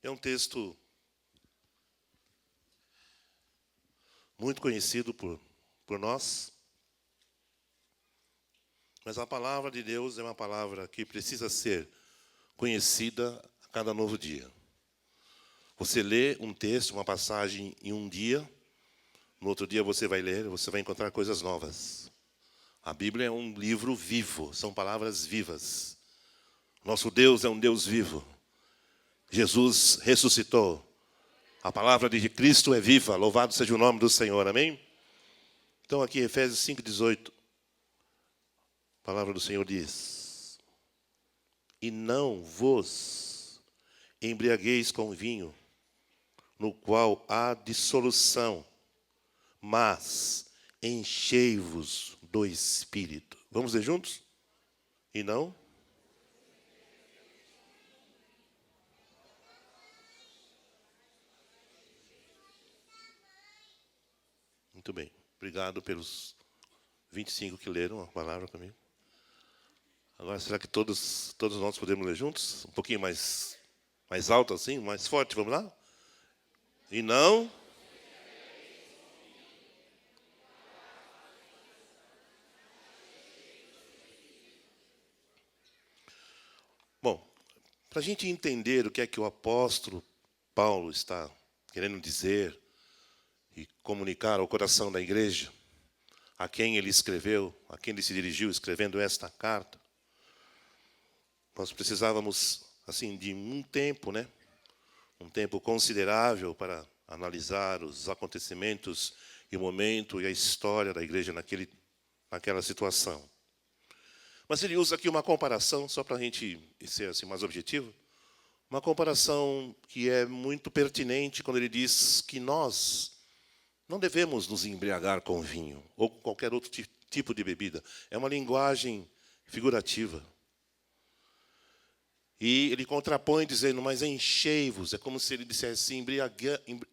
É um texto muito conhecido por nós, mas a palavra de Deus é uma palavra que precisa ser conhecida a cada novo dia. Você lê um texto, uma passagem em um dia, no outro dia você vai ler, você vai encontrar coisas novas. A Bíblia é um livro vivo, são palavras vivas. Nosso Deus é um Deus vivo. Jesus ressuscitou. A palavra de Cristo é viva, louvado seja o nome do Senhor, amém? Então aqui, Efésios 5,18, a palavra do Senhor diz: e não vos embriagueis com vinho, no qual há dissolução, mas enchei-vos do Espírito. Vamos ler juntos? E não? Muito bem. Obrigado pelos 25 que leram a palavra comigo. Agora, será que todos nós podemos ler juntos? Um pouquinho mais alto assim, mais forte, vamos lá? E não? Bom, para a gente entender o que é que o apóstolo Paulo está querendo dizer e comunicar ao coração da igreja, a quem ele escreveu, a quem ele se dirigiu escrevendo esta carta, nós precisávamos, assim, de um tempo, né? Um tempo considerável para analisar os acontecimentos e o momento e a história da igreja naquela situação. Mas ele usa aqui uma comparação, só para a gente ser assim, mais objetivo, uma comparação que é muito pertinente quando ele diz que nós não devemos nos embriagar com vinho ou com qualquer outro tipo de bebida. É uma linguagem figurativa. E ele contrapõe dizendo, mas enchei-vos. É como se ele dissesse,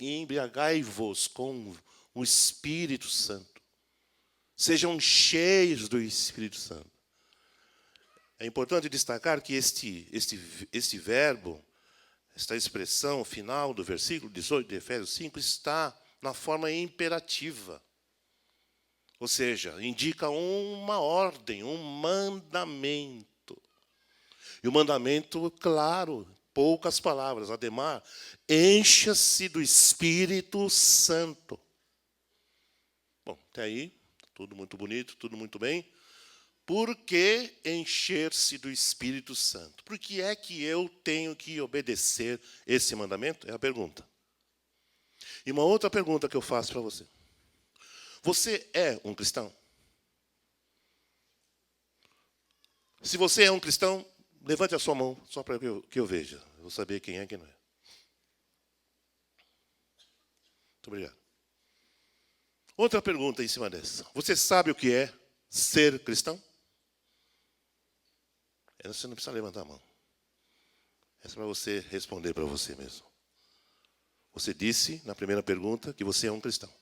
embriagai-vos com o Espírito Santo. Sejam cheios do Espírito Santo. É importante destacar que este verbo, esta expressão final do versículo 18 de Efésios 5, está na forma imperativa. Ou seja, indica uma ordem, um mandamento. E o mandamento, claro, poucas palavras. Ademar, encha-se do Espírito Santo. Bom, até aí, tudo muito bonito, tudo muito bem. Por que encher-se do Espírito Santo? Por que é que eu tenho que obedecer esse mandamento? É a pergunta. E uma outra pergunta que eu faço para você. Você é um cristão? Se você é um cristão, levante a sua mão, só para que eu veja. Eu vou saber quem é e quem não é. Muito obrigado. Outra pergunta em cima dessa. Você sabe o que é ser cristão? Você não precisa levantar a mão. Essa é para você responder para você mesmo. Você disse na primeira pergunta que você é um cristão.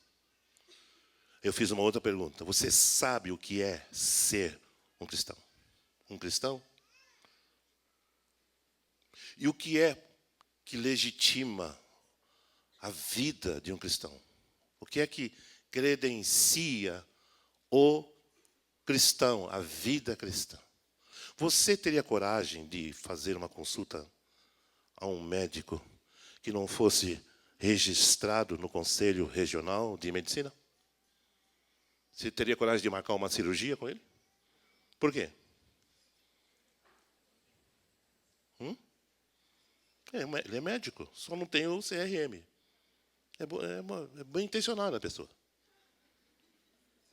Eu fiz uma outra pergunta. Você sabe o que é ser um cristão? Um cristão? E o que é que legitima a vida de um cristão? O que é que credencia o cristão, a vida cristã? Você teria coragem de fazer uma consulta a um médico que não fosse registrado no Conselho Regional de Medicina? Você teria coragem de marcar uma cirurgia com ele? Por quê? Ele é médico, só não tem o CRM. É bem intencionada a pessoa.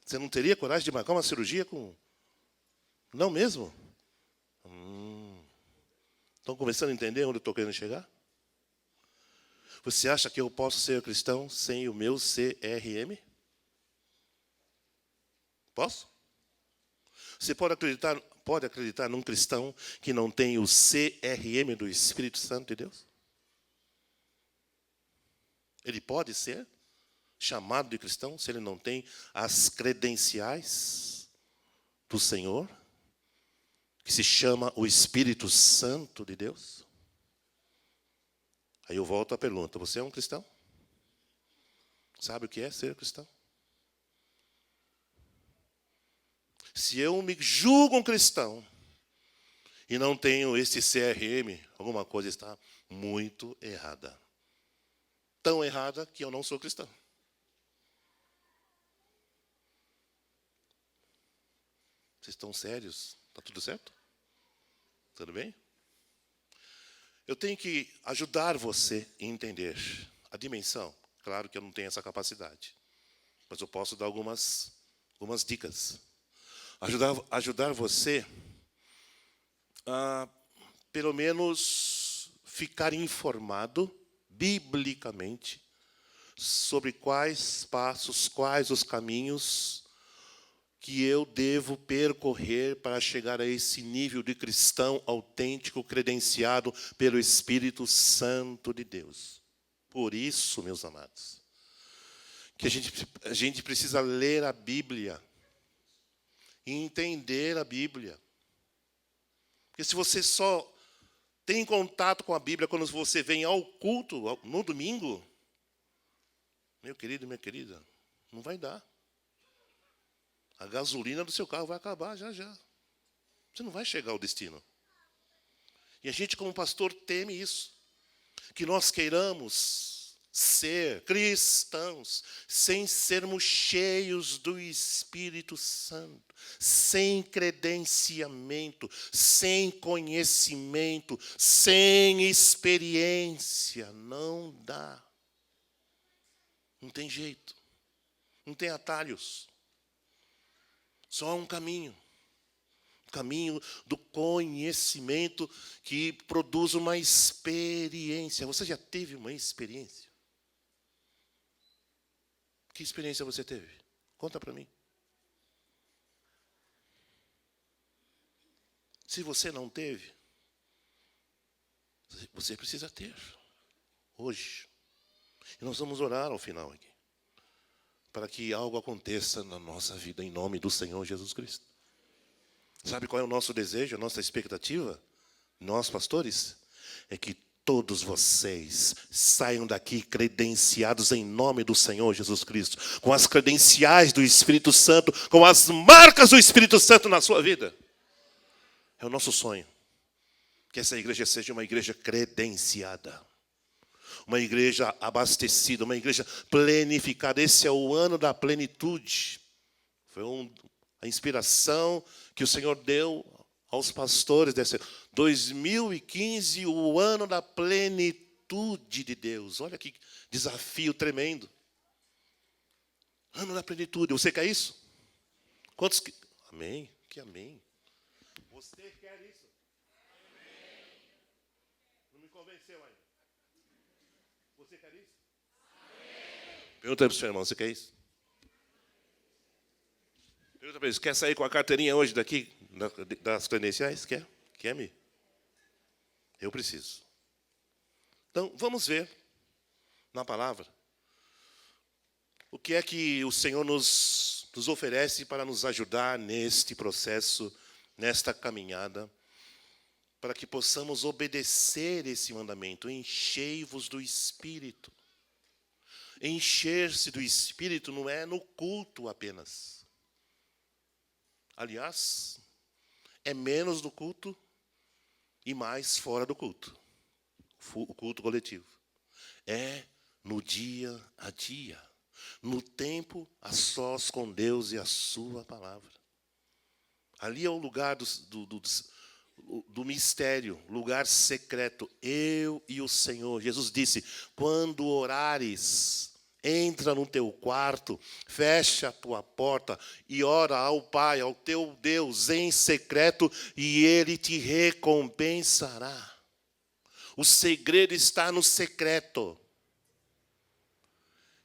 Você não teria coragem de marcar uma cirurgia com... Não mesmo? Estão começando a entender onde eu estou querendo chegar? Você acha que eu posso ser cristão sem o meu CRM? Posso? Você pode acreditar num cristão que não tem o CRM do Espírito Santo de Deus? Ele pode ser chamado de cristão se ele não tem as credenciais do Senhor, que se chama o Espírito Santo de Deus? Aí eu volto à pergunta: você é um cristão? Sabe o que é ser cristão? Se eu me julgo um cristão e não tenho esse CRM, alguma coisa está muito errada. Tão errada que eu não sou cristão. Vocês estão sérios? Está tudo certo? Tudo bem? Eu tenho que ajudar você a entender a dimensão. Claro que eu não tenho essa capacidade, mas eu posso dar algumas dicas. Ajudar você a, pelo menos, ficar informado, biblicamente, sobre quais passos, quais os caminhos que eu devo percorrer para chegar a esse nível de cristão autêntico, credenciado pelo Espírito Santo de Deus. Por isso, meus amados, que a gente precisa ler a Bíblia e entender a Bíblia. Porque se você só tem contato com a Bíblia quando você vem ao culto no domingo, meu querido, minha querida, não vai dar. A gasolina do seu carro vai acabar já já. Você não vai chegar ao destino. E a gente, como pastor, teme isso. Que nós queiramos ser cristãos sem sermos cheios do Espírito Santo, sem credenciamento, sem conhecimento, sem experiência. Não dá. Não tem jeito. Não tem atalhos. Só há um caminho. O caminho do conhecimento que produz uma experiência. Você já teve uma experiência? Que experiência você teve? Conta para mim. Se você não teve, você precisa ter. Hoje. E nós vamos orar ao final aqui, para que algo aconteça na nossa vida, em nome do Senhor Jesus Cristo. Sabe qual é o nosso desejo, a nossa expectativa? Nós, pastores, é que todos vocês saiam daqui credenciados em nome do Senhor Jesus Cristo, com as credenciais do Espírito Santo, com as marcas do Espírito Santo na sua vida. É o nosso sonho, que essa igreja seja uma igreja credenciada, uma igreja abastecida, uma igreja plenificada. Esse é o ano da plenitude. Foi a inspiração que o Senhor deu aos pastores desse 2015, o ano da plenitude de Deus. Olha que desafio tremendo. Ano da plenitude. Você quer isso? Quantos que... Amém. Que amém. Você quer isso? Amém. Não me convenceu ainda. Você quer isso? Amém. Pergunta para o seu irmão, você quer isso? Pergunta para ele, quer sair com a carteirinha hoje daqui, das credenciais? Quer? Quer-me? Eu preciso. Então, vamos ver na palavra o que é que o Senhor nos oferece para nos ajudar neste processo, nesta caminhada, para que possamos obedecer esse mandamento. Enchei-vos do Espírito. Encher-se do Espírito não é no culto apenas. Aliás, é menos no culto e mais fora do culto. O culto coletivo. É no dia a dia. No tempo a sós com Deus e a sua palavra. Ali é o lugar do mistério, lugar secreto. Eu e o Senhor. Jesus disse, quando orares, entra no teu quarto, fecha a tua porta e ora ao Pai, ao teu Deus em secreto, e Ele te recompensará. O segredo está no secreto,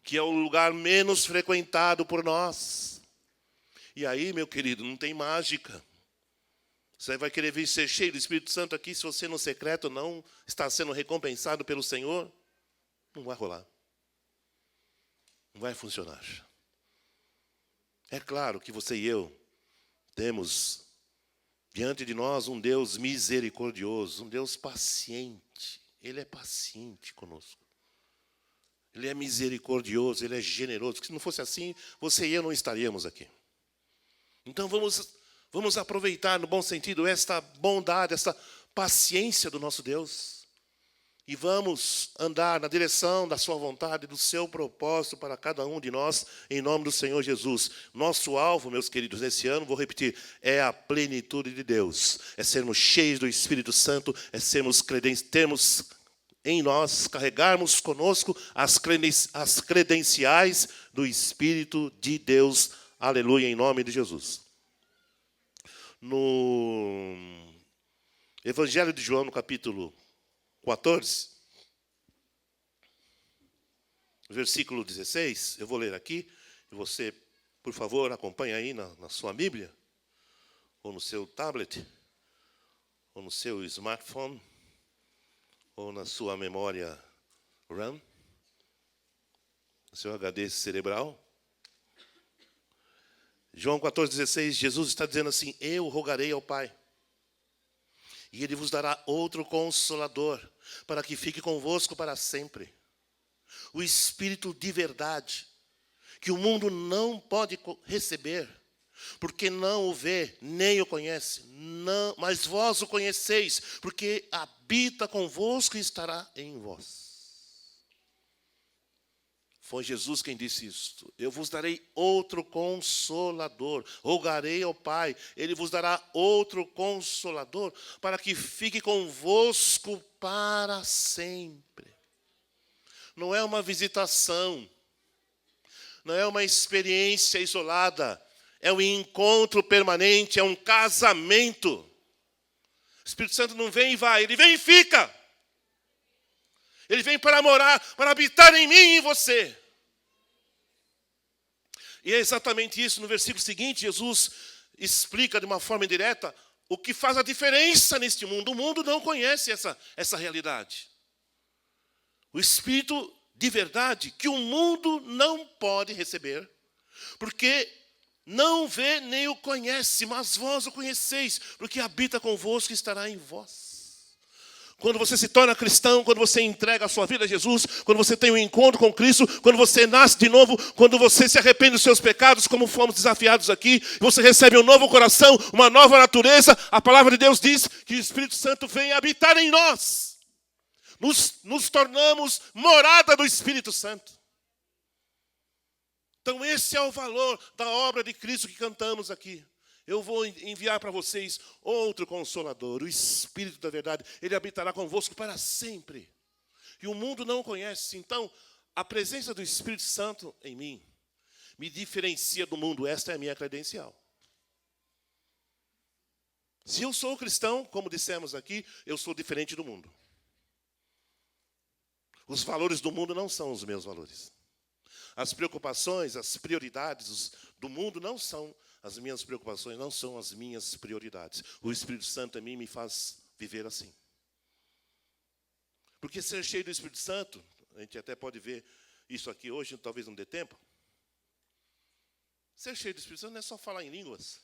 que é o lugar menos frequentado por nós. E aí, meu querido, não tem mágica. Você vai querer vir ser cheio do Espírito Santo aqui, se você no secreto não está sendo recompensado pelo Senhor? Não vai rolar. Não vai funcionar. É claro que você e eu temos diante de nós um Deus misericordioso, um Deus paciente, Ele é paciente conosco. Ele é misericordioso, Ele é generoso. Se não fosse assim, você e eu não estaríamos aqui. Então vamos aproveitar, no bom sentido, esta bondade, esta paciência do nosso Deus. E vamos andar na direção da sua vontade, do seu propósito para cada um de nós, em nome do Senhor Jesus. Nosso alvo, meus queridos, nesse ano, vou repetir, é a plenitude de Deus. É sermos cheios do Espírito Santo, é termos em nós, carregarmos conosco as credenciais do Espírito de Deus. Aleluia, em nome de Jesus. No Evangelho de João, no capítulo 14, versículo 16, eu vou ler aqui, e você, por favor, acompanhe aí na sua Bíblia, ou no seu tablet, ou no seu smartphone, ou na sua memória RAM, no seu HD cerebral. João 14,16, Jesus está dizendo assim: eu rogarei ao Pai, e Ele vos dará outro Consolador, para que fique convosco para sempre. O Espírito de verdade, que o mundo não pode receber, porque não o vê, nem o conhece. Não, mas vós o conheceis, porque habita convosco e estará em vós. Foi Jesus quem disse isto. Eu vos darei outro Consolador. Rogarei ao Pai, Ele vos dará outro Consolador, para que fique convosco para sempre. Não é uma visitação, não é uma experiência isolada, é um encontro permanente, é um casamento. O Espírito Santo não vem e vai, Ele vem e fica. Ele vem para morar, para habitar em mim e em você. E é exatamente isso. No versículo seguinte, Jesus explica de uma forma indireta o que faz a diferença neste mundo. O mundo não conhece essa realidade. O Espírito de verdade que o mundo não pode receber, porque não vê nem o conhece, mas vós o conheceis, porque habita convosco e estará em vós. Quando você se torna cristão, quando você entrega a sua vida a Jesus, quando você tem um encontro com Cristo, quando você nasce de novo, quando você se arrepende dos seus pecados, como fomos desafiados aqui, você recebe um novo coração, uma nova natureza, a palavra de Deus diz que o Espírito Santo vem habitar em nós. Nos tornamos morada do Espírito Santo. Então esse é o valor da obra de Cristo que cantamos aqui. Eu vou enviar para vocês outro Consolador, o Espírito da verdade. Ele habitará convosco para sempre. E o mundo não o conhece. Então, a presença do Espírito Santo em mim me diferencia do mundo. Esta é a minha credencial. Se eu sou cristão, como dissemos aqui, eu sou diferente do mundo. Os valores do mundo não são os meus valores. As preocupações, as prioridades do mundo não são as minhas preocupações, não são as minhas prioridades. O Espírito Santo em mim me faz viver assim. Porque ser cheio do Espírito Santo, a gente até pode ver isso aqui hoje, talvez não dê tempo. Ser cheio do Espírito Santo não é só falar em línguas.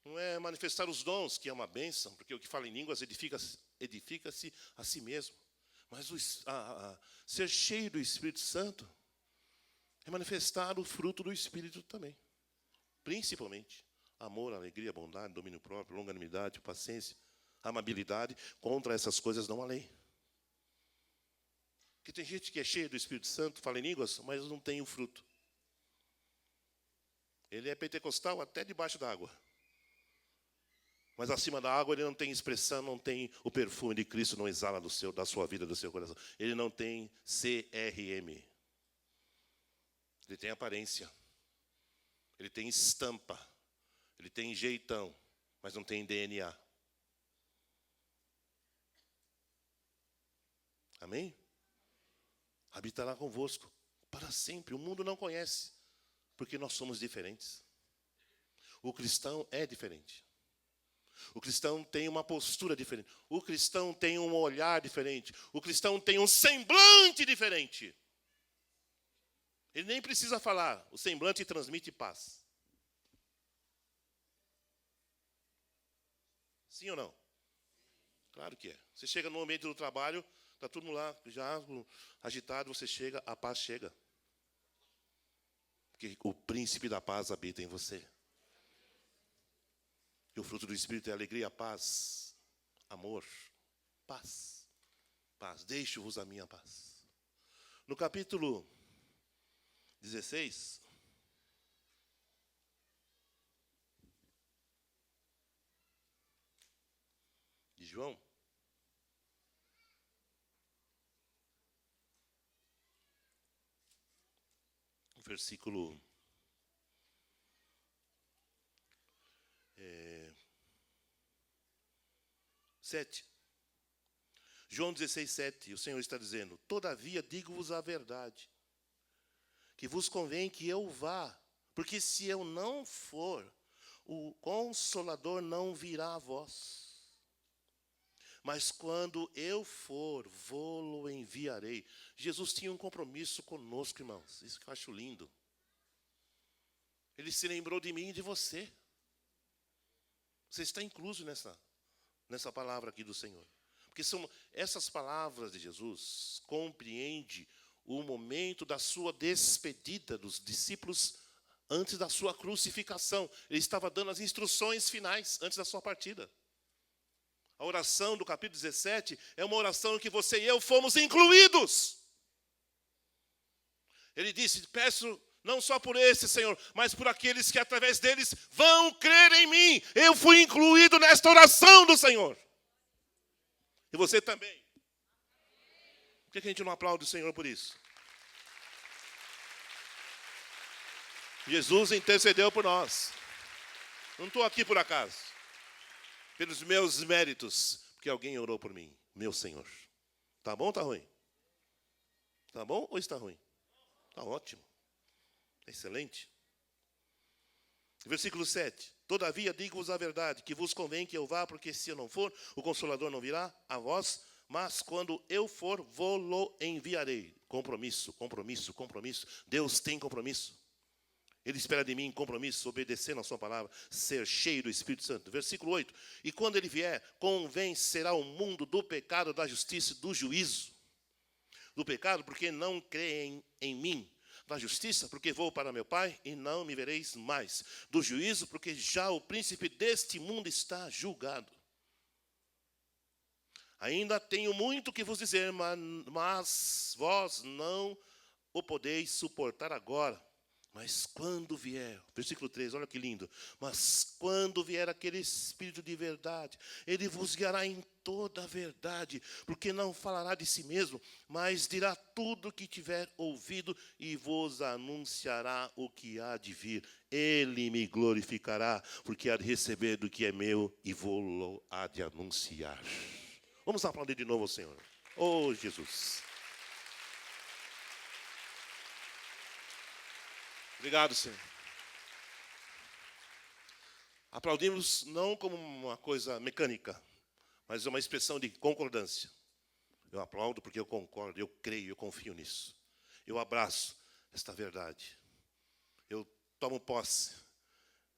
Não é manifestar os dons, que é uma bênção, porque o que fala em línguas edifica-se a si mesmo. Mas ser cheio do Espírito Santo é manifestar o fruto do Espírito também. Principalmente amor, alegria, bondade, domínio próprio, longanimidade, paciência, amabilidade. Contra essas coisas não há lei. Porque tem gente que é cheia do Espírito Santo, fala em línguas, mas não tem o fruto. Ele é pentecostal até debaixo da água. Mas acima da água ele não tem expressão, não tem o perfume de Cristo, não exala da sua vida, do seu coração. Ele não tem CRM. Ele tem aparência. Ele tem estampa. Ele tem jeitão, mas não tem DNA. Amém? Habitará convosco para sempre. O mundo não conhece, porque nós somos diferentes. O cristão é diferente. O cristão tem uma postura diferente. O cristão tem um olhar diferente. O cristão tem um semblante diferente. Ele nem precisa falar. O semblante transmite paz. Sim ou não? Claro que é. Você chega no ambiente do trabalho, está tudo lá, já agitado, você chega, a paz chega. Porque o príncipe da paz habita em você. E o fruto do Espírito é alegria, paz, amor, paz. Paz, deixo-vos a minha paz. No capítulo 16, de João, versículo 7. João 16, 7, o Senhor está dizendo: todavia digo-vos a verdade, que vos convém que eu vá, porque se eu não for, o Consolador não virá a vós. Mas quando eu for, vou-lo enviarei. Jesus tinha um compromisso conosco, irmãos. Isso que eu acho lindo. Ele se lembrou de mim e de você. Você está incluso nessa palavra aqui do Senhor. Porque são essas palavras de Jesus compreendem o momento da sua despedida dos discípulos antes da sua crucificação. Ele estava dando as instruções finais antes da sua partida. A oração do capítulo 17 é uma oração em que você e eu fomos incluídos. Ele disse: peço não só por esse, Senhor, mas por aqueles que através deles vão crer em mim. Eu fui incluído nesta oração do Senhor. E você também. Por que a gente não aplaude o Senhor por isso? Jesus intercedeu por nós. Não estou aqui por acaso. Pelos meus méritos, porque alguém orou por mim, meu Senhor. Tá bom ou tá ruim? Tá bom ou está ruim? Tá ótimo. Excelente. Versículo 7. Todavia digo-vos a verdade, que vos convém que eu vá, porque se eu não for, o Consolador não virá a vós, mas quando eu for, vou-lo enviarei. Compromisso, compromisso, compromisso. Deus tem compromisso. Ele espera de mim compromisso, obedecendo a sua palavra, ser cheio do Espírito Santo. Versículo 8. E quando ele vier, convencerá o mundo do pecado, da justiça e do juízo. Do pecado, porque não creem em mim. Da justiça, porque vou para meu Pai e não me vereis mais. Do juízo, porque já o príncipe deste mundo está julgado. Ainda tenho muito que vos dizer, mas vós não o podeis suportar agora. Mas quando vier, versículo 3, olha que lindo. Mas quando vier aquele Espírito de verdade, ele vos guiará em toda a verdade, porque não falará de si mesmo, mas dirá tudo o que tiver ouvido e vos anunciará o que há de vir. Ele me glorificará, porque há de receber do que é meu e vou-lo há de anunciar. Vamos aplaudir de novo ao Senhor. Oh, Jesus. Obrigado, Senhor. Aplaudimos não como uma coisa mecânica, mas uma expressão de concordância. Eu aplaudo porque eu concordo, eu creio, eu confio nisso. Eu abraço esta verdade. Eu tomo posse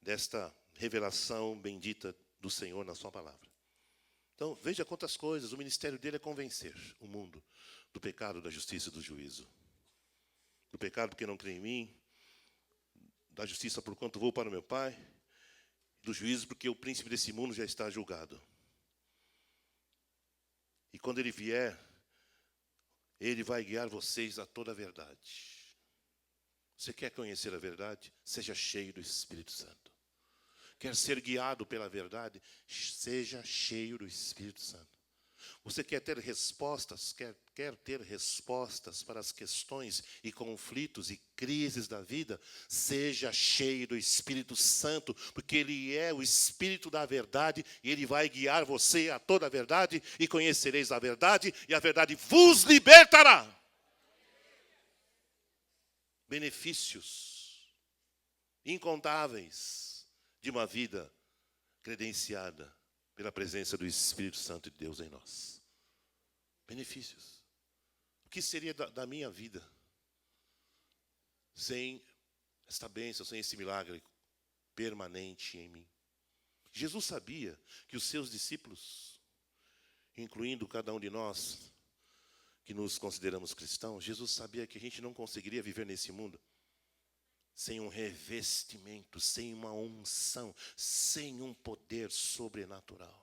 desta revelação bendita do Senhor na sua palavra. Então, veja quantas coisas. O ministério dele é convencer o mundo do pecado, da justiça e do juízo. Do pecado porque não crê em mim, da justiça por quanto vou para o meu Pai, do juízo porque o príncipe desse mundo já está julgado. E quando ele vier, ele vai guiar vocês a toda a verdade. Você quer conhecer a verdade? Seja cheio do Espírito Santo. Quer ser guiado pela verdade? Seja cheio do Espírito Santo. Você quer ter respostas, quer ter respostas para as questões e conflitos e crises da vida? Seja cheio do Espírito Santo, porque Ele é o Espírito da verdade e Ele vai guiar você a toda a verdade e conhecereis a verdade e a verdade vos libertará. Benefícios incontáveis de uma vida credenciada pela presença do Espírito Santo de Deus em nós. Benefícios. O que seria da minha vida sem esta bênção, sem esse milagre permanente em mim? Jesus sabia que os seus discípulos incluindo cada um de nós que nos consideramos cristãos, Jesus sabia que a gente não conseguiria viver nesse mundo sem um revestimento, sem uma unção, sem um poder sobrenatural.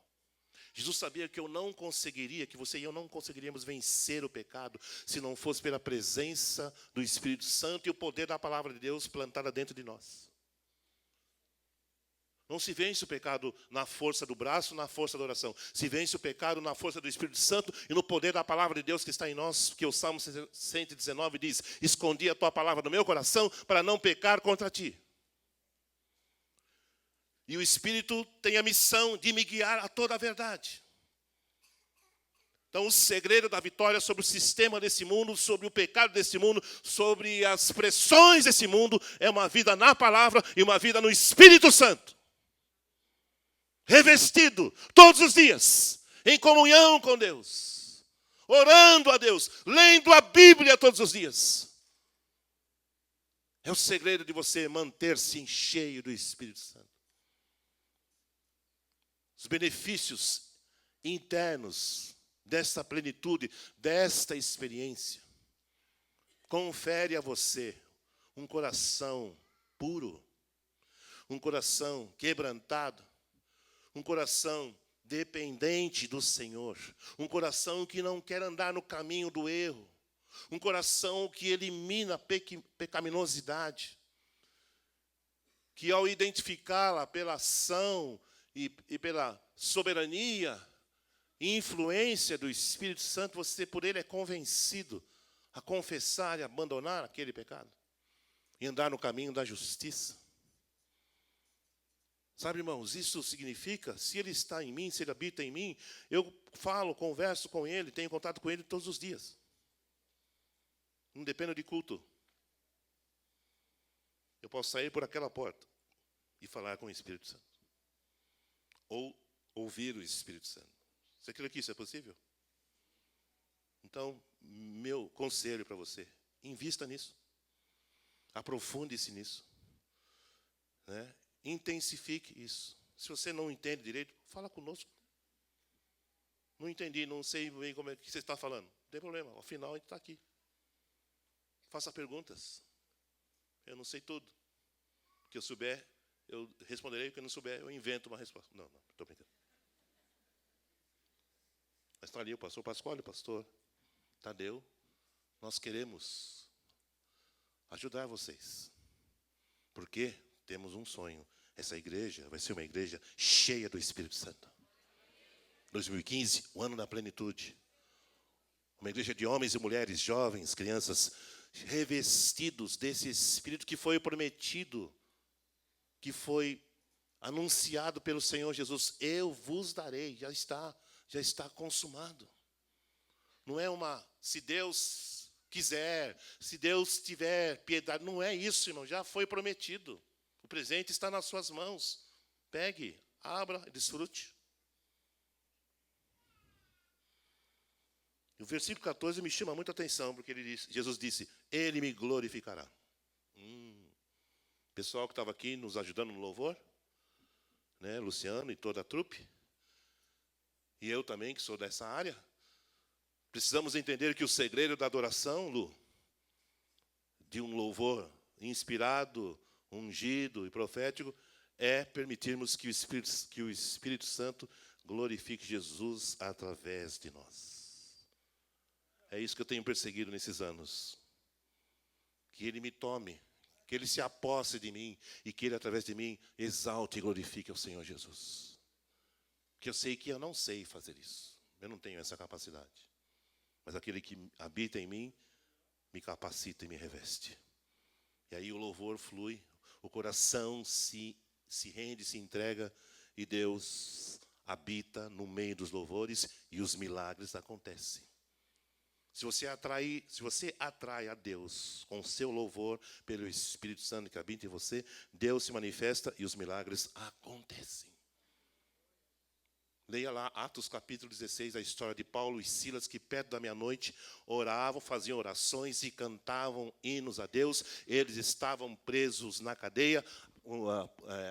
Jesus sabia que eu não conseguiria, que você e eu não conseguiríamos vencer o pecado se não fosse pela presença do Espírito Santo e o poder da palavra de Deus plantada dentro de nós. Não se vence o pecado na força do braço, na força da oração. Se vence o pecado na força do Espírito Santo e no poder da palavra de Deus que está em nós, que o Salmo 119 diz: escondi a tua palavra no meu coração para não pecar contra ti. E o Espírito tem a missão de me guiar a toda a verdade. Então, o segredo da vitória sobre o sistema desse mundo, sobre o pecado desse mundo, sobre as pressões desse mundo, é uma vida na palavra e uma vida no Espírito Santo. Revestido todos os dias, em comunhão com Deus, orando a Deus, lendo a Bíblia todos os dias. É o segredo de você manter-se cheio do Espírito Santo. Os benefícios internos desta plenitude, desta experiência, confere a você um coração puro, um coração quebrantado, um coração dependente do Senhor, um coração que não quer andar no caminho do erro, um coração que elimina a pecaminosidade, que ao identificá-la pela ação e pela soberania e influência do Espírito Santo, você por ele é convencido a confessar e abandonar aquele pecado e andar no caminho da justiça. Sabe, irmãos, isso significa, se ele está em mim, se ele habita em mim, eu falo, converso com ele, tenho contato com ele todos os dias. Não dependo de culto. Eu posso sair por aquela porta e falar com o Espírito Santo. Ou ouvir o Espírito Santo. Você crê que isso é possível? Então, meu conselho para você, invista nisso. Aprofunde-se nisso. Né? Intensifique isso. Se você não entende direito, fala conosco. Não entendi, não sei bem como é que você está falando. Não tem problema, ao final a gente está aqui. Faça perguntas. Eu não sei tudo. O que eu souber, eu responderei. O que eu não souber, eu invento uma resposta. Não, estou brincando. Mas está ali o pastor Pascoal, o pastor Tadeu. Nós queremos ajudar vocês. Porque temos um sonho. Essa igreja vai ser uma igreja cheia do Espírito Santo. 2015, o ano da plenitude. Uma igreja de homens e mulheres, jovens, crianças, revestidos desse Espírito que foi prometido, que foi anunciado pelo Senhor Jesus. Eu vos darei, já está consumado. Não é uma, se Deus quiser, se Deus tiver piedade, não é isso, irmão, já foi prometido. O presente está nas suas mãos. Pegue, abra e desfrute. O versículo 14 me chama muita atenção, porque Jesus disse, ele me glorificará. Pessoal que estava aqui nos ajudando no louvor, né, Luciano e toda a trupe, e eu também, que sou dessa área, precisamos entender que o segredo da adoração, Lu, de um louvor inspirado, ungido e profético, é permitirmos que o Espírito Santo glorifique Jesus através de nós. É isso que eu tenho perseguido nesses anos. Que Ele me tome, que Ele se aposse de mim e que Ele, através de mim, exalte e glorifique ao Senhor Jesus. Que eu sei que eu não sei fazer isso. Eu não tenho essa capacidade. Mas aquele que habita em mim, me capacita e me reveste. E aí o louvor flui, o coração se rende, se entrega, e Deus habita no meio dos louvores e os milagres acontecem. Se você atrai a Deus com o seu louvor pelo Espírito Santo que habita em você, Deus se manifesta e os milagres acontecem. Leia lá Atos capítulo 16, a história de Paulo e Silas, que perto da meia-noite oravam, faziam orações e cantavam hinos a Deus. Eles estavam presos na cadeia,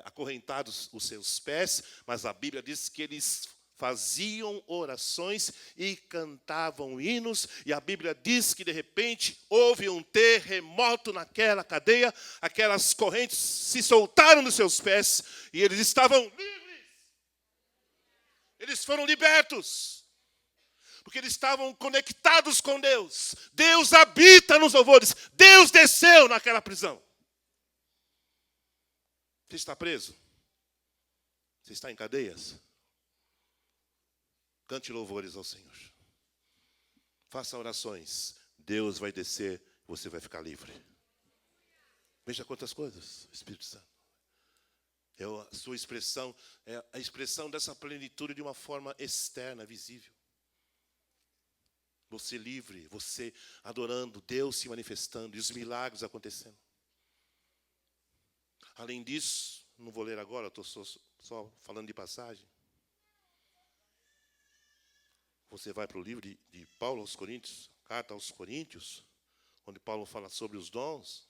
acorrentados os seus pés, mas a Bíblia diz que eles faziam orações e cantavam hinos, e a Bíblia diz que de repente houve um terremoto naquela cadeia, aquelas correntes se soltaram dos seus pés e eles estavam livres. Eles foram libertos, porque eles estavam conectados com Deus. Deus habita nos louvores. Deus desceu naquela prisão. Você está preso? Você está em cadeias? Cante louvores ao Senhor. Faça orações. Deus vai descer, você vai ficar livre. Veja quantas coisas, Espírito Santo. É a sua expressão, é a expressão dessa plenitude de uma forma externa, visível. Você livre, você adorando, Deus se manifestando e os milagres acontecendo. Além disso, não vou ler agora, estou só falando de passagem. Você vai para o livro de Paulo aos Coríntios, carta aos Coríntios, onde Paulo fala sobre os dons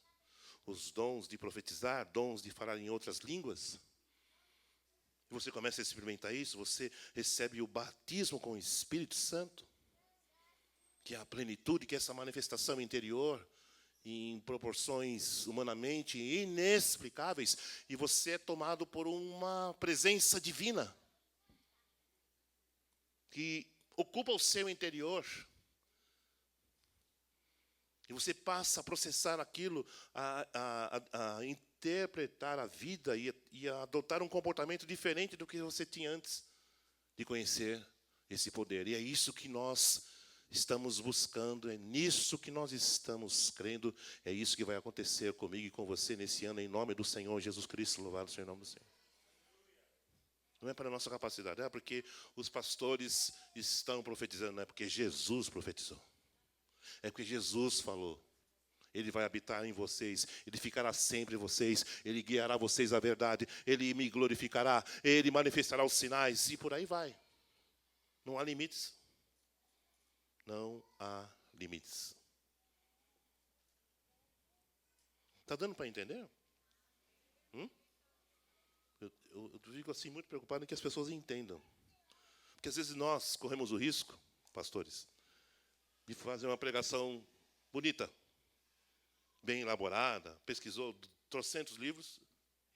de profetizar, dons de falar em outras línguas. E você começa a experimentar isso, você recebe o batismo com o Espírito Santo, que é a plenitude, que é essa manifestação interior, em proporções humanamente inexplicáveis, e você é tomado por uma presença divina, que ocupa o seu interior, e você passa a processar aquilo, a interpretar a vida e a adotar um comportamento diferente do que você tinha antes de conhecer esse poder. E é isso que nós estamos buscando, é nisso que nós estamos crendo, é isso que vai acontecer comigo e com você nesse ano, em nome do Senhor Jesus Cristo. Louvado seja o nome do Senhor. Não é para a nossa capacidade, é porque os pastores estão profetizando, não é porque Jesus profetizou. É porque Jesus falou. Ele vai habitar em vocês, Ele ficará sempre em vocês, Ele guiará vocês à verdade, Ele me glorificará, Ele manifestará os sinais, e por aí vai. Não há limites. Não há limites. Está dando para entender? Eu fico assim muito preocupado em que as pessoas entendam. Porque às vezes nós corremos o risco, pastores, de fazer uma pregação bonita, bem elaborada, pesquisou trocentos livros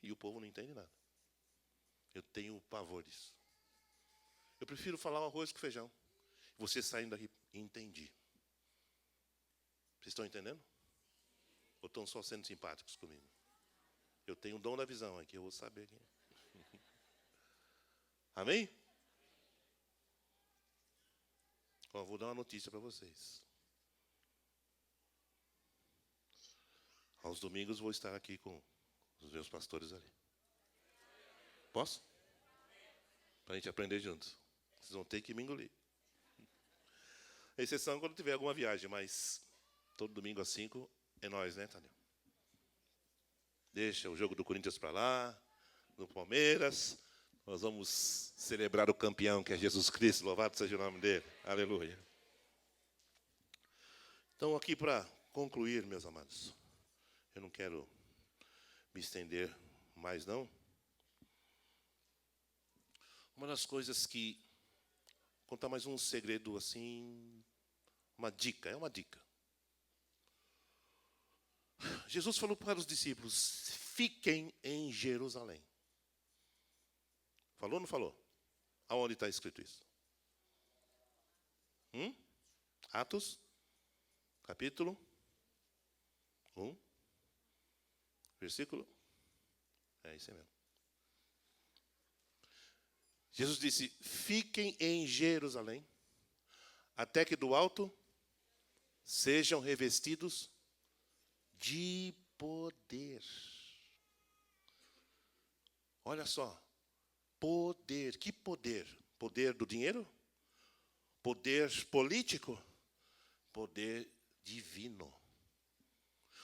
e o povo não entende nada. Eu tenho pavor disso. Eu prefiro falar um arroz com feijão. Você saindo daqui, entendi. Vocês estão entendendo? Ou estão só sendo simpáticos comigo? Eu tenho o dom da visão aqui, eu vou saber quem é. Amém? Ó, vou dar uma notícia para vocês. Aos domingos vou estar aqui com os meus pastores ali. Posso? Para a gente aprender juntos. Vocês vão ter que me engolir. Exceção quando tiver alguma viagem, mas todo domingo às 5 é nós, né, Tânia? Deixa o jogo do Corinthians para lá, do Palmeiras. Nós vamos celebrar o campeão, que é Jesus Cristo. Louvado seja o nome dele. Aleluia. Então, aqui para concluir, meus amados. Eu não quero me estender mais, não. Uma das coisas que... Contar mais um segredo, assim... Uma dica, é uma dica. Jesus falou para os discípulos, fiquem em Jerusalém. Falou ou não falou? Aonde está escrito isso? Atos, capítulo 1, versículo. É isso mesmo. Jesus disse, fiquem em Jerusalém, até que do alto sejam revestidos de poder. Olha só, poder. Que poder? Poder do dinheiro? Poder político? Poder divino.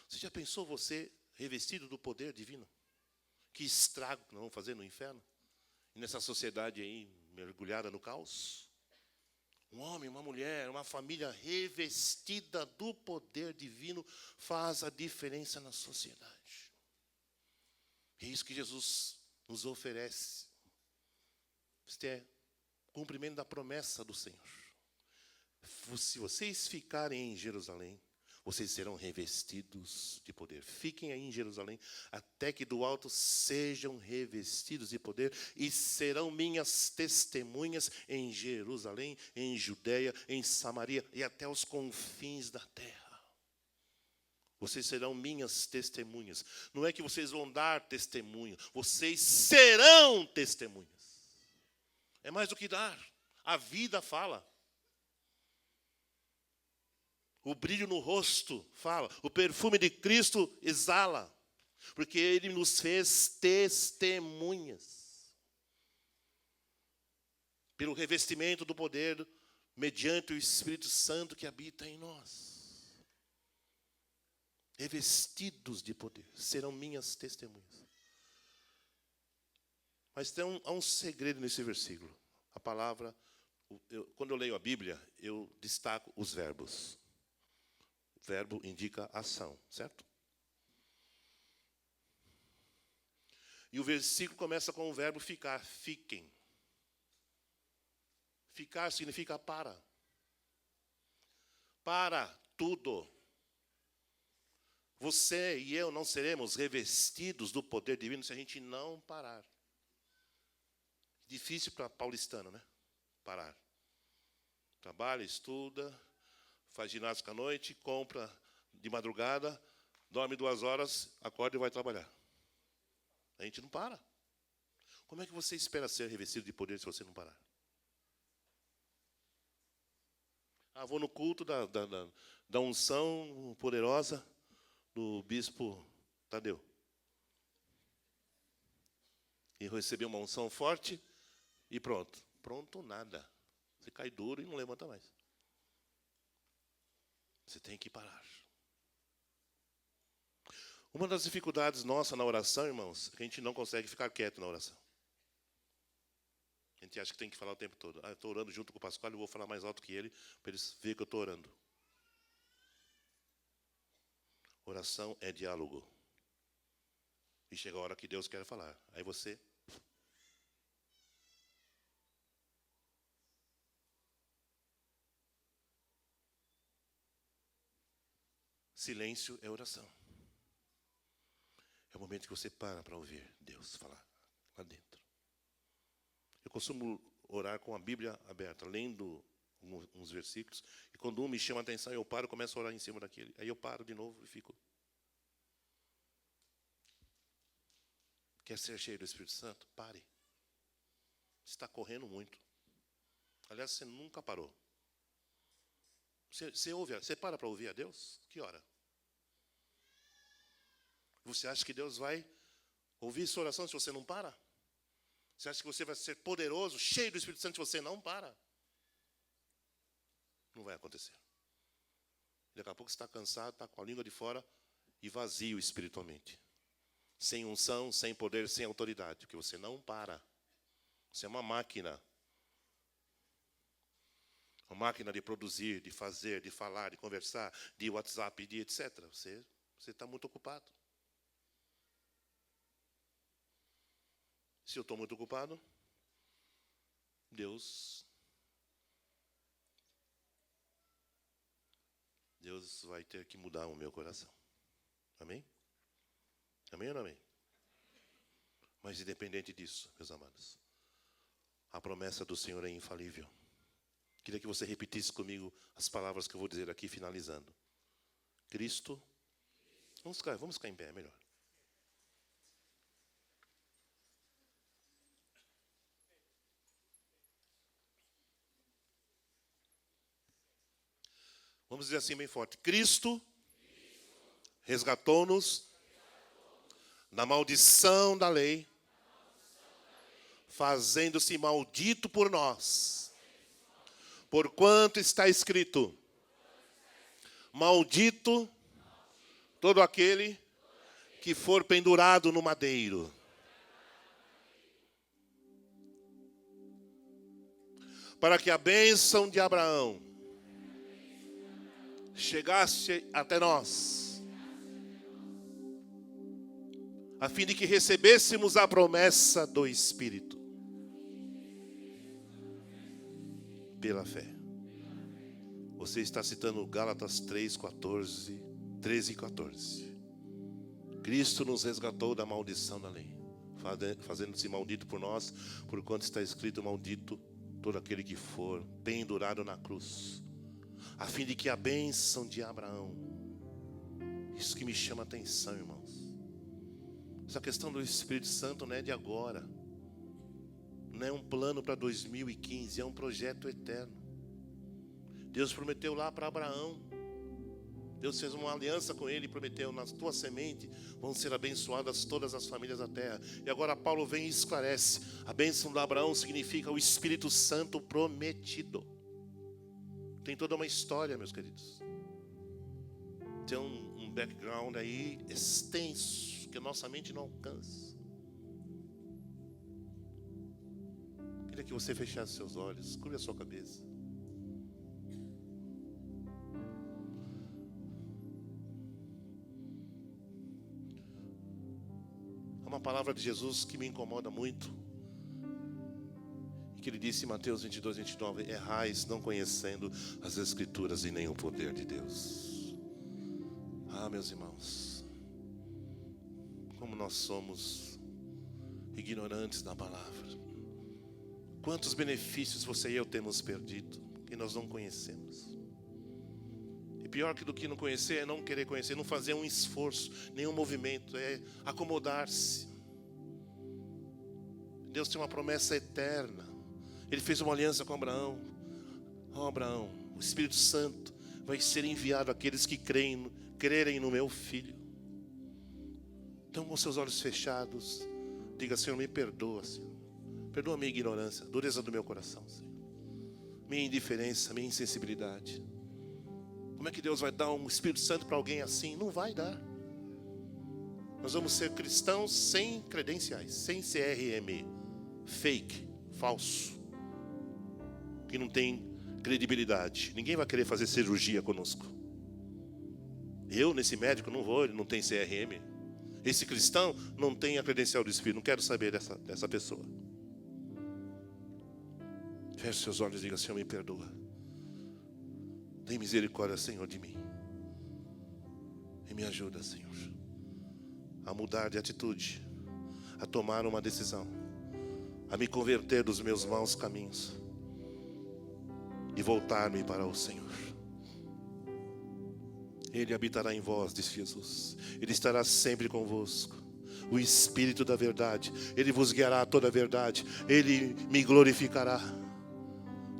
Você já pensou você revestido do poder divino? Que estrago que nós vamos fazer no inferno? E nessa sociedade aí, mergulhada no caos? Um homem, uma mulher, uma família revestida do poder divino faz a diferença na sociedade. É isso que Jesus nos oferece. Você é cumprimento da promessa do Senhor. Se vocês ficarem em Jerusalém, vocês serão revestidos de poder. Fiquem aí em Jerusalém, até que do alto sejam revestidos de poder, e serão minhas testemunhas em Jerusalém, em Judeia, em Samaria e até os confins da terra. Vocês serão minhas testemunhas. Não é que vocês vão dar testemunho, vocês serão testemunhas. É mais do que dar. A vida fala. O brilho no rosto fala. O perfume de Cristo exala. Porque Ele nos fez testemunhas. Pelo revestimento do poder, mediante o Espírito Santo que habita em nós. Revestidos de poder. Serão minhas testemunhas. Mas há um segredo nesse versículo. A palavra, quando eu leio a Bíblia, eu destaco os verbos. O verbo indica ação, certo? E o versículo começa com o verbo ficar. Fiquem. Ficar significa para. Para tudo. Você e eu não seremos revestidos do poder divino se a gente não parar. Difícil para paulistano, né? Parar. Trabalha, estuda, faz ginástica à noite, compra de madrugada, dorme 2 horas, acorda e vai trabalhar. A gente não para. Como é que você espera ser revestido de poder se você não parar? Vou no culto da unção poderosa do bispo Tadeu. E receber uma unção forte e pronto. Pronto, nada. Você cai duro e não levanta mais. Você tem que parar. Uma das dificuldades nossa na oração, irmãos, é que a gente não consegue ficar quieto na oração. A gente acha que tem que falar o tempo todo. Eu estou orando junto com o Pascoal, eu vou falar mais alto que ele, para eles verem que eu estou orando. Oração é diálogo. E chega a hora que Deus quer falar. Aí você... Silêncio é oração. É o momento que você para ouvir Deus falar lá dentro. Eu costumo orar com a Bíblia aberta, lendo uns versículos, e quando um me chama a atenção, eu paro e começo a orar em cima daquele. Aí eu paro de novo e fico. Quer ser cheio do Espírito Santo? Pare. Você está correndo muito. Aliás, você nunca parou. Você para ouvir a Deus? Que hora? Você acha que Deus vai ouvir sua oração se você não para? Você acha que você vai ser poderoso, cheio do Espírito Santo, se você não para? Não vai acontecer. Daqui a pouco você está cansado, está com a língua de fora e vazio espiritualmente. Sem unção, sem poder, sem autoridade. Porque você não para. Você é uma máquina. Uma máquina de produzir, de fazer, de falar, de conversar, de WhatsApp, de etc. Você está muito ocupado. Se eu estou muito ocupado, Deus vai ter que mudar o meu coração. Amém? Amém ou não amém? Mas independente disso, meus amados, a promessa do Senhor é infalível. Queria que você repetisse comigo as palavras que eu vou dizer aqui, finalizando. Cristo. Vamos ficar em pé, é melhor. Vamos dizer assim bem forte. Cristo resgatou-nos da maldição da lei, fazendo-se maldito por nós. Porquanto está escrito: maldito todo aquele que for pendurado no madeiro. Para que a bênção de Abraão chegasse até nós, a fim de que recebêssemos a promessa do Espírito. pela fé. Você está citando Gálatas 3:14, 13 e 14. Cristo nos resgatou da maldição da lei, fazendo-se maldito por nós, porquanto está escrito: maldito todo aquele que for pendurado na cruz, a fim de que a bênção de Abraão, isso que me chama a atenção, irmãos, essa questão do Espírito Santo não é de agora, não é um plano para 2015, é um projeto eterno. Deus prometeu lá para Abraão, Deus fez uma aliança com ele e prometeu: na tua semente vão ser abençoadas todas as famílias da terra. E agora Paulo vem e esclarece: a bênção de Abraão significa o Espírito Santo prometido. Tem toda uma história, meus queridos. Tem um background aí extenso que a nossa mente não alcança. Queria que você fechasse seus olhos, curva a sua cabeça. Uma palavra de Jesus que me incomoda muito, que ele disse em Mateus 22:29: errais não conhecendo as Escrituras e nem o poder de Deus. Ah, meus irmãos, como nós somos ignorantes da palavra. Quantos benefícios você e eu temos perdido, que nós não conhecemos. E pior do que não conhecer é não querer conhecer, não fazer um esforço, nenhum movimento, é acomodar-se. Deus tem uma promessa eterna. Ele fez uma aliança com Abraão. Ó Abraão, o Espírito Santo vai ser enviado àqueles que crerem no meu Filho. Então, com seus olhos fechados, diga: Senhor, me perdoa, Senhor. Perdoa a minha ignorância, a dureza do meu coração, Senhor. Minha indiferença, minha insensibilidade. Como é que Deus vai dar um Espírito Santo para alguém assim? Não vai dar. Nós vamos ser cristãos sem credenciais, sem CRM, fake, falso, que não tem credibilidade. Ninguém vai querer fazer cirurgia conosco. Eu, nesse médico, não vou, ele não tem CRM. Esse cristão não tem a credencial do Espírito, não quero saber dessa pessoa. Feche seus olhos e diga: Senhor, me perdoa. Tem misericórdia, Senhor, de mim. E me ajuda, Senhor, a mudar de atitude, a tomar uma decisão, a me converter dos meus maus caminhos e voltar-me para o Senhor. Ele habitará em vós, disse Jesus. Ele estará sempre convosco. O Espírito da verdade, Ele vos guiará a toda a verdade. Ele me glorificará.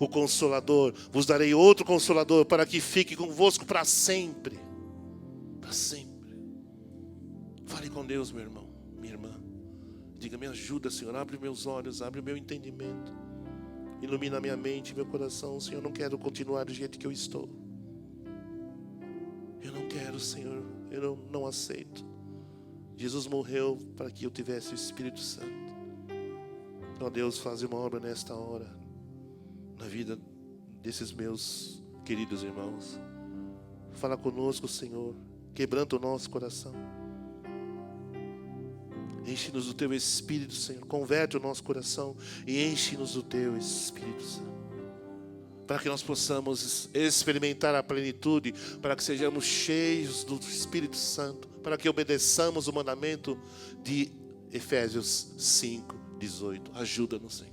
O Consolador, vos darei outro Consolador, para que fique convosco para sempre. Para sempre. Fale com Deus, meu irmão, minha irmã. Diga: me ajuda, Senhor, abre meus olhos, abre o meu entendimento. Ilumina minha mente, meu coração. Senhor, eu não quero continuar do jeito que eu estou. Eu não quero, Senhor, eu não aceito. Jesus morreu para que eu tivesse o Espírito Santo. Ó Deus, faz uma obra nesta hora na vida desses meus queridos irmãos. Fala conosco, Senhor, quebranta o nosso coração. Enche-nos do Teu Espírito, Senhor. Converte o nosso coração e enche-nos do Teu Espírito Santo, para que nós possamos experimentar a plenitude, para que sejamos cheios do Espírito Santo, para que obedeçamos o mandamento de Efésios 5:18. Ajuda-nos, Senhor.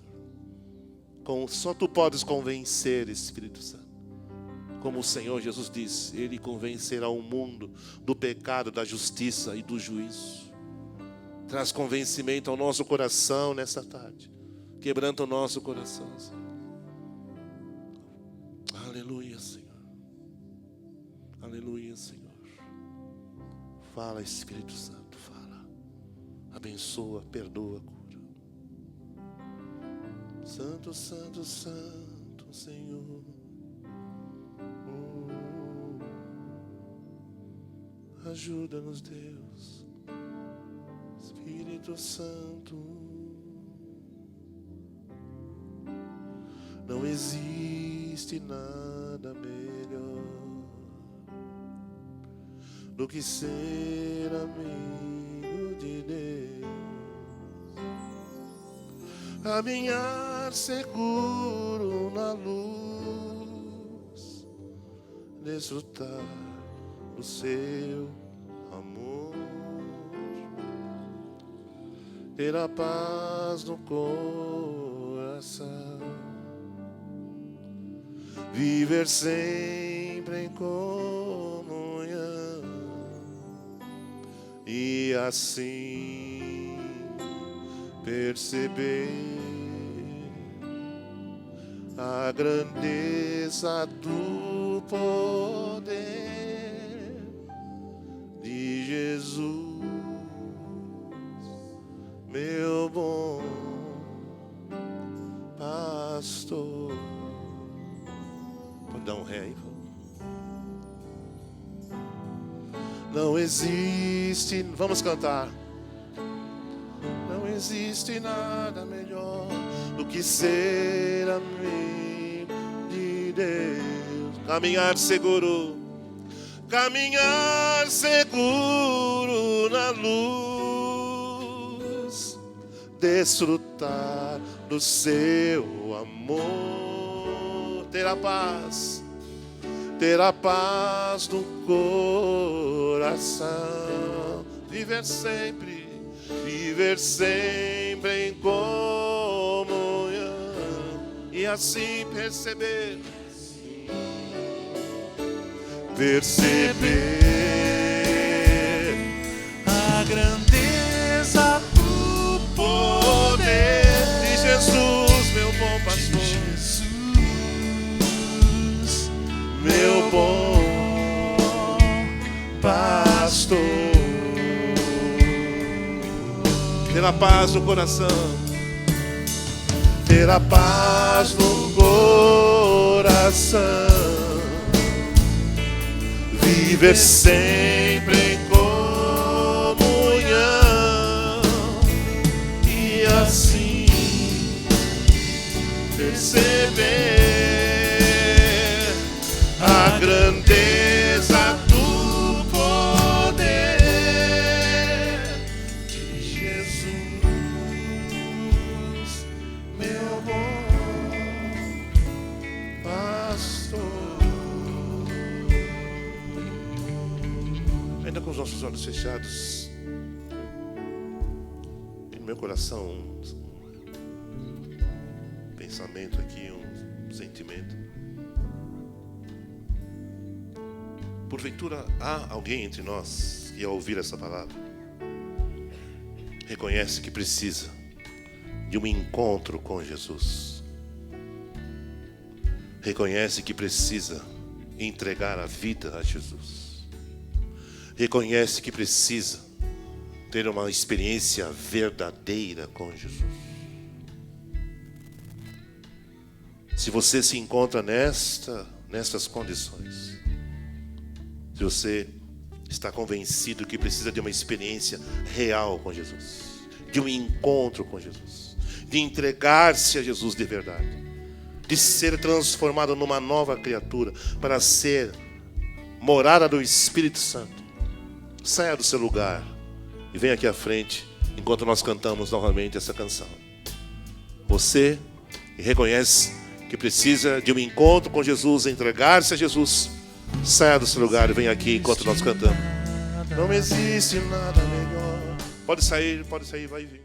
Só Tu podes convencer, Espírito Santo. Como o Senhor Jesus disse, Ele convencerá o mundo do pecado, da justiça e do juízo. Traz convencimento ao nosso coração nessa tarde. Quebranta o nosso coração, Senhor. Aleluia, Senhor. Aleluia, Senhor. Fala, Espírito Santo, fala. Abençoa, perdoa, cura. Santo, Santo, Santo, Senhor. Ajuda-nos, Deus. Espírito Santo. Não existe nada melhor do que ser amigo de Deus, caminhar seguro na luz desfrutar do seu amor, ter a paz no coração, viver sempre em comunhão e assim perceber a grandeza do poder de Jesus, meu bom pastor. Pode dar um ré aí, por favor. Não existe, vamos cantar. Não existe nada melhor do que ser amigo de Deus. Caminhar seguro na luz, desfrutar do seu amor, ter a paz no coração, viver sempre em comunhão e assim perceber a grandeza do poder de Jesus, meu bom pastor, meu bom pastor. Ter a paz no coração, ter a paz no coração, viver sempre em comunhão e assim perceber a grandeza do poder de Jesus, meu bom pastor. Ainda com os nossos olhos fechados, e no meu coração um pensamento aqui, um sentimento. Porventura há alguém entre nós que, ao ouvir essa palavra, reconhece que precisa de um encontro com Jesus, reconhece que precisa entregar a vida a Jesus, reconhece que precisa ter uma experiência verdadeira com Jesus. Se você se encontra nestas condições, se você está convencido que precisa de uma experiência real com Jesus, de um encontro com Jesus, de entregar-se a Jesus de verdade, de ser transformado numa nova criatura, para ser morada do Espírito Santo, saia do seu lugar e venha aqui à frente enquanto nós cantamos novamente essa canção. Você reconhece que precisa de um encontro com Jesus, entregar-se a Jesus, saia do seu lugar e venha aqui enquanto nós cantamos. Não existe nada melhor. Pode sair, vai vir.